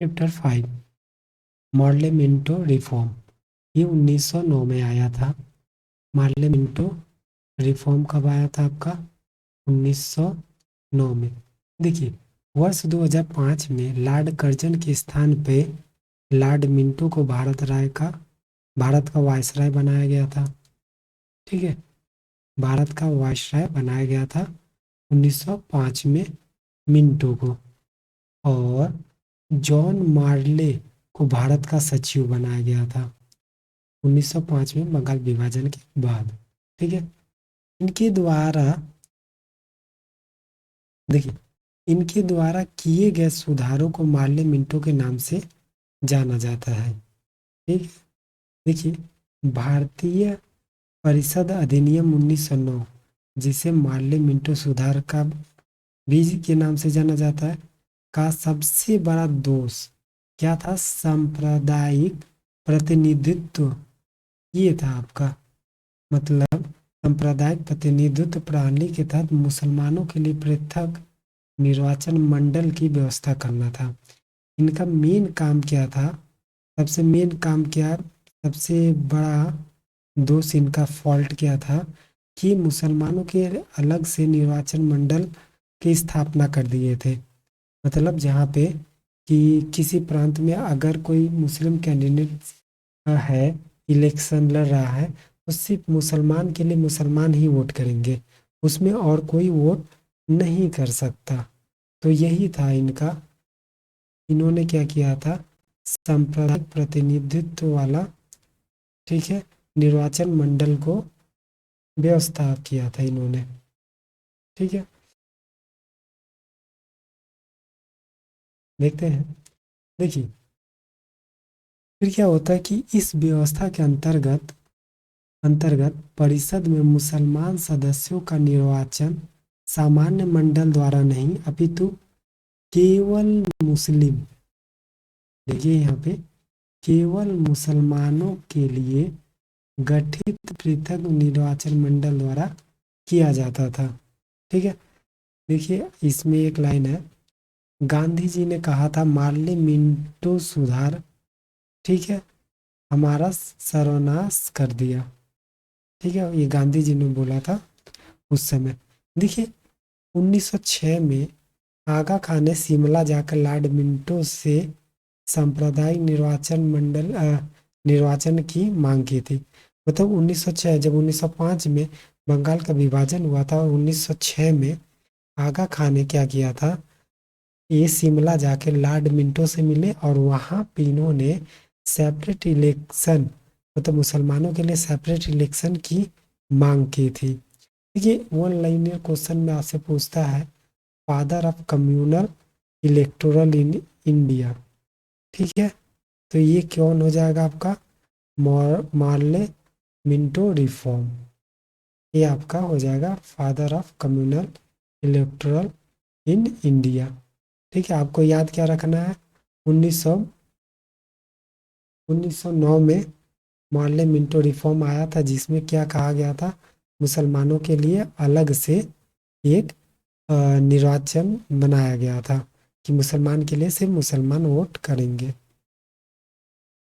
Chapter 5 Morley Minto reform. ये 1909 में आया था। मार्ले मिंटो रिफॉर्म कब आया था आपका? 1909 में। देखिए, वर्ष 2005 में लॉर्ड कर्जन के स्थान पे लॉर्ड मिंटो को भारत का वायसराय बनाया गया था। ठीक है, भारत का वायसराय बनाया गया था 1905 में मिंटो को। और जॉन मार्ले को भारत का सचिव बनाया गया था 1905 में बंगाल विभाजन के बाद। ठीक है, इनके द्वारा देखिए इनके द्वारा किए गए सुधारों को मार्ले मिंटो के नाम से जाना जाता है। ठीक है, देखिए, भारतीय परिषद अधिनियम 1909, जिसे मार्ले मिंटो सुधार का बीज के नाम से जाना जाता है, का सबसे बड़ा दोष क्या था? सांप्रदायिक प्रतिनिधित्व। ये था आपका, मतलब सांप्रदायिक प्रतिनिधित्व प्रणाली के तहत मुसलमानों के लिए पृथक निर्वाचन मंडल की व्यवस्था करना था। इनका मेन काम क्या था? सबसे बड़ा दोष, इनका फॉल्ट क्या था कि मुसलमानों के अलग से निर्वाचन मंडल की स्थापना कर दिए थे। मतलब जहाँ पे कि किसी प्रांत में अगर कोई मुस्लिम कैंडिडेट है, इलेक्शन लड़ रहा है, तो सिर्फ मुसलमान के लिए मुसलमान ही वोट करेंगे, उसमें और कोई वोट नहीं कर सकता। तो यही था इनका। इन्होंने क्या किया था? सांप्रदायिक प्रतिनिधित्व वाला, ठीक है, निर्वाचन मंडल को व्यवस्था किया था इन्होंने। ठीक है, देखते हैं। देखिए, फिर क्या होता है कि इस व्यवस्था के अंतर्गत अंतर्गत परिषद में मुसलमान सदस्यों का निर्वाचन सामान्य मंडल द्वारा नहीं, अपितु केवल मुस्लिम, देखिए यहाँ पे, केवल मुसलमानों के लिए गठित पृथक निर्वाचन मंडल द्वारा किया जाता था। ठीक है, देखिए इसमें एक लाइन है, गांधी जी ने कहा था मार्ले मिंटो सुधार, ठीक है, हमारा सर्वनाश कर दिया। ठीक है, ये गांधी जी ने बोला था उस समय। देखिए, 1906 में आगा खान ने शिमला जाकर लॉर्ड मिंटो से सांप्रदायिक निर्वाचन की मांग की थी। मतलब 1906, जब 1905 में बंगाल का विभाजन हुआ था, और 1906 में आगा खान ने क्या किया था? ये शिमला जाके लॉर्ड मिंटो से मिले और वहाँ पे इन्होंने सेपरेट इलेक्शन, मतलब मुसलमानों के लिए सेपरेट इलेक्शन की मांग की थी। देखिए, वन लाइनर क्वेश्चन में आपसे पूछता है, father of communal electoral in India. ठीक है, तो ये कौन हो जाएगा आपका? Morley Minto reform. ये आपका हो जाएगा father of communal electoral in India. ठीक है, आपको याद क्या रखना है? 1909 में मार्ले मिंटो रिफॉर्म आया था, जिसमें क्या कहा गया था? मुसलमानों के लिए अलग से एक निर्वाचन बनाया गया था कि मुसलमान के लिए सिर्फ मुसलमान वोट करेंगे।